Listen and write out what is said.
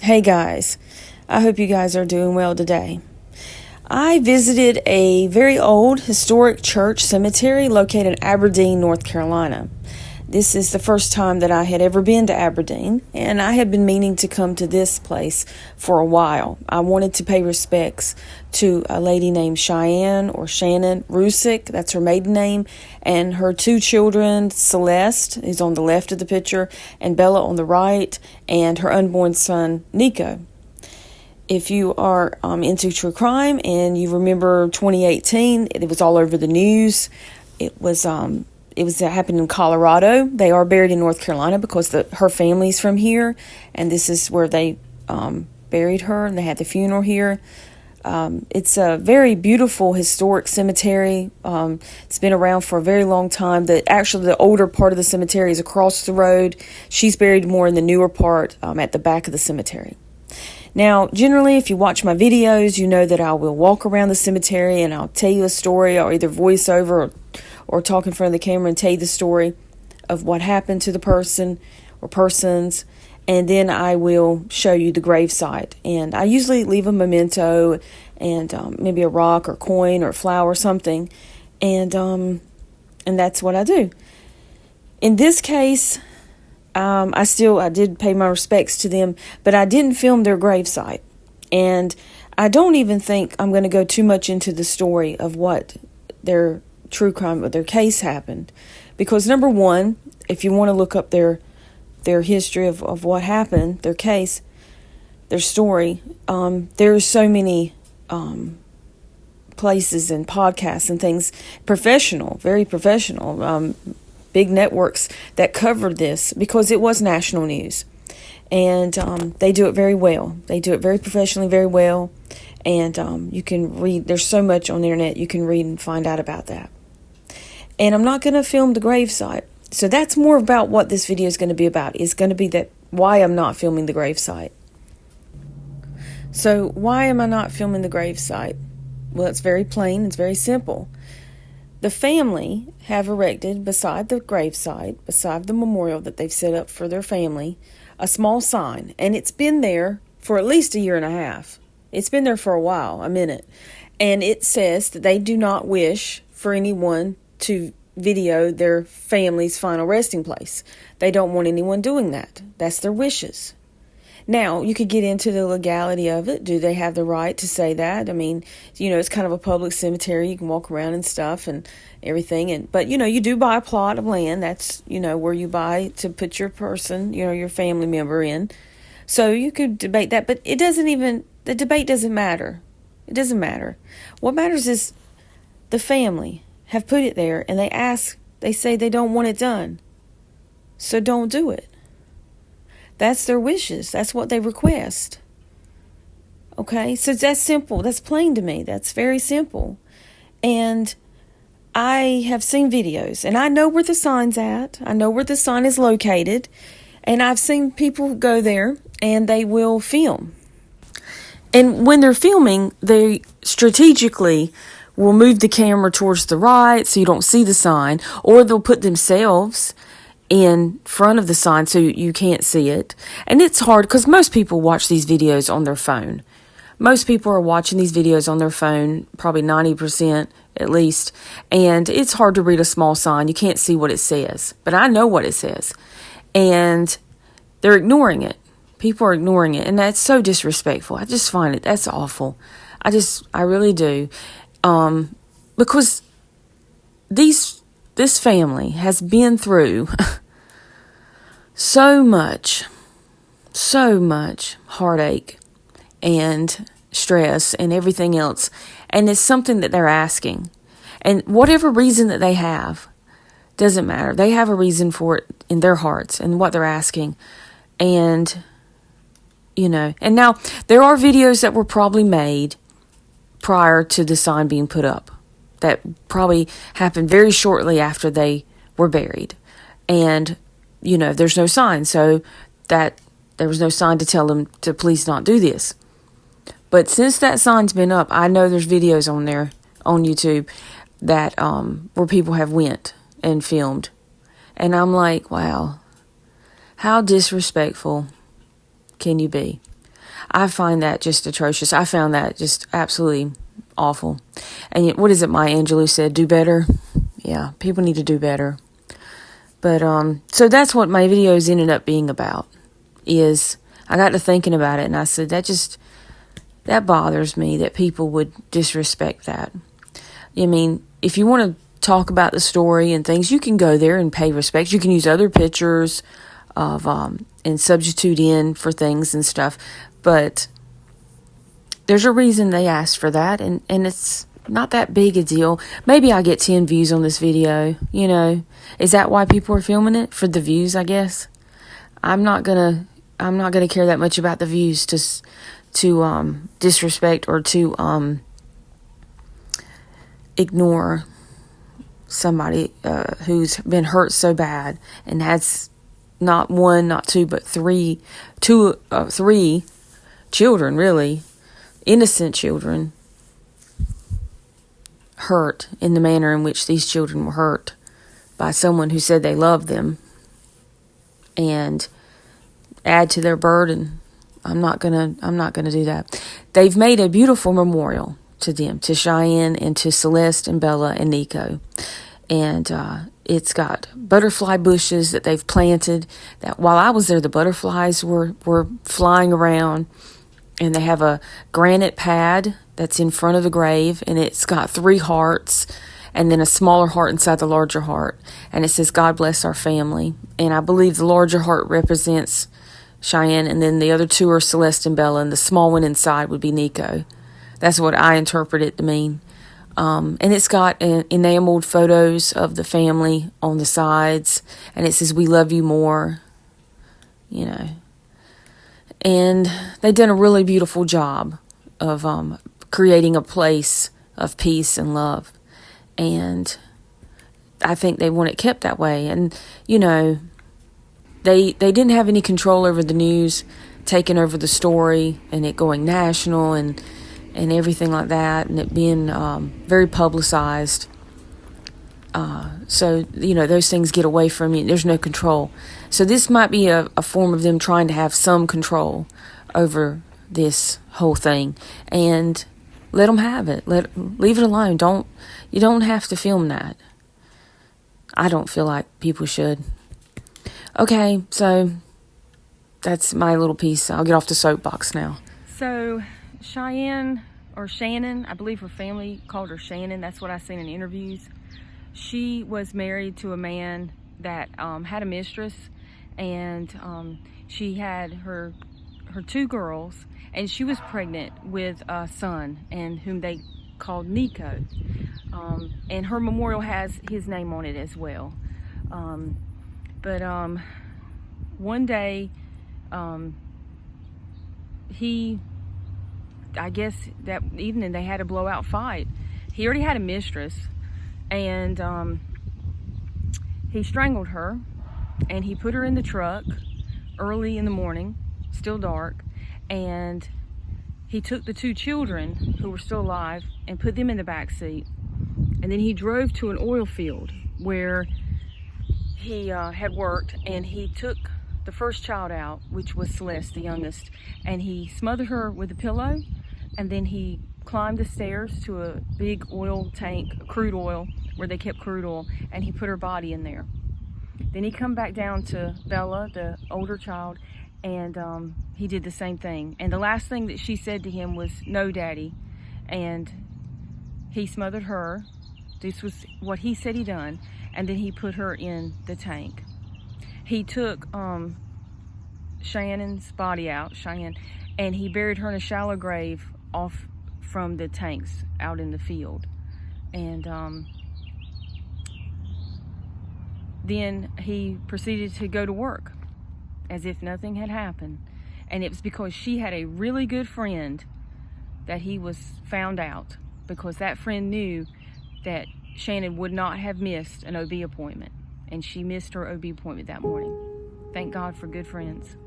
Hey guys, I hope you guys are doing well today. I visited a very old historic church cemetery located in Aberdeen, North Carolina. This is the first time that I had ever been to Aberdeen, and I had been meaning to come to this place for a while. I wanted to pay respects to a lady named Shan'Ann Rzucek, that's her maiden name, and her two children, Celeste, who's on the left of the picture, and Bella on the right, and her unborn son, Nico. If you are into true crime and you remember 2018, it was all over the news. It happened in Colorado. They are buried in North Carolina because her family's from here, and this is where they buried her, and they had the funeral here. It's a very beautiful historic cemetery. It's been around for a very long time. The older part of the cemetery is across the road. She's buried more in the newer part at the back of the cemetery. Now, generally, if you watch my videos, you know that I will walk around the cemetery and I'll tell you a story. I'll either voice over or talk in front of the camera and tell you the story of what happened to the person or persons, and then I will show you the gravesite. And I usually leave a memento and maybe a rock or coin or flower or something, and that's what I do. In this case, I did pay my respects to them, but I didn't film their gravesite. And I don't even think I'm going to go too much into the story of what their true crime, their case happened. Because number one, if you want to look up their history of what happened, their case, their story, there's so many places and podcasts and things, very professional, big networks that covered this because it was national news. And they do it very well. They do it very professionally, very well. And you can read, there's so much on the internet you can read and find out about that. And I'm not going to film the gravesite. So that's more about what this video is going to be about. It's going to be why I'm not filming the gravesite. So why am I not filming the gravesite? Well, it's very plain. It's very simple. The family have erected beside the gravesite, beside the memorial that they've set up for their family, a small sign. And it's been there for at least 1.5 years. It's been there for a while, a minute. And it says that they do not wish for anyone to video their family's final resting place. They don't want anyone doing that. That's their wishes. Now, you could get into the legality of it. Do they have the right to say that? I mean, it's kind of a public cemetery. You can walk around and stuff and everything. But, you do buy a plot of land. That's, where you buy to put your person, your family member in. So you could debate that. But the debate doesn't matter. It doesn't matter. What matters is the family have put it there, and they say they don't want it done. So don't do it. That's their wishes. That's what they request. Okay? So that's simple. That's plain to me. That's very simple. And I have seen videos, and I know where the sign's at. I know where the sign is located. And I've seen people go there, and they will film. And when they're filming, they strategically will move the camera towards the right so you don't see the sign, or they'll put themselves in front of the sign so you can't see it. And it's hard because most people watch these videos on their phone. Most people are watching these videos on their phone, probably 90% at least, and it's hard to read a small sign. You can't see what it says, but I know what it says. And they're ignoring it. People are ignoring it, and that's so disrespectful. I just find that's awful. I really do. Because this family has been through so much heartache and stress and everything else. And it's something that they're asking. And whatever reason that they have, doesn't matter. They have a reason for it in their hearts and what they're asking. And, and now there are videos that were probably made prior to the sign being put up. That probably happened very shortly after they were buried. And, there's no sign. So that there was no sign to tell them to please not do this. But since that sign's been up, I know there's videos on there, on YouTube, that where people have went and filmed. And I'm like, wow, how disrespectful can you be? I find that just atrocious. I found that just absolutely awful. And yet, what is it Maya Angelou said? Do better? Yeah, people need to do better. But, so that's what my videos ended up being about, is I got to thinking about it, and I said, that bothers me, that people would disrespect that. I mean, if you want to talk about the story and things, you can go there and pay respect. You can use other pictures of, and substitute in for things and stuff. But there's a reason they asked for that, and it's not that big a deal. Maybe I get 10 views on this video, you know. Is that why people are filming it? For the views, I guess. I'm not gonna care that much about the views to disrespect or to ignore somebody who's been hurt so bad and has not one, not two, but three children, really, innocent children, hurt in the manner in which these children were hurt by someone who said they loved them, and add to their burden. I'm not gonna do that. They've made a beautiful memorial to them, to Shan'Ann and to Celeste and Bella and Nico, and it's got butterfly bushes that they've planted. That while I was there, the butterflies were flying around, and they have a granite pad that's in front of the grave, and it's got 3 hearts, and then a smaller heart inside the larger heart, and it says, "God bless our family." And I believe the larger heart represents Shan'Ann, and then the other 2 are Celeste and Bella, and the small one inside would be Nico. That's what I interpret it to mean. And it's got enameled photos of the family on the sides, and it says, "We love you more," you know. And they've done a really beautiful job of creating a place of peace and love. And I think they want it kept that way. And, you know, they didn't have any control over the news taking over the story and it going national and everything like that, and it being very publicized. So, you know, those things get away from you. There's no control. So this might be a form of them trying to have some control over this whole thing. And let them have it. Leave it alone. You don't have to film that. I don't feel like people should. Okay, so that's my little piece. I'll get off the soapbox now. So Shan'Ann, I believe her family called her Shan'Ann. That's what I've seen in interviews. She was married to a man that had a mistress, and she had her 2 girls, and she was pregnant with a son, and whom they called Nico. And her memorial has his name on it as well. But one day, I guess that evening they had a blowout fight. He already had a mistress, and he strangled her, and he put her in the truck early in the morning, still dark, and he took the 2 children who were still alive and put them in the back seat, and then he drove to an oil field where he had worked, and he took the first child out, which was Celeste, the youngest, and he smothered her with a pillow, and then he climbed the stairs to a big oil tank, crude oil, where they kept crude oil, and he put her body in there. Then he come back down to Bella, the older child, and he did the same thing. And the last thing that she said to him was, "No, Daddy." And he smothered her. This was what he said he done. And then he put her in the tank. He took Shannon's body out, Shan'Ann, and he buried her in a shallow grave off from the tanks out in the field. And then he proceeded to go to work as if nothing had happened. And it was because she had a really good friend that he was found out, because that friend knew that Shan'Ann would not have missed an OB appointment, and she missed her OB appointment that morning. Thank God for good friends.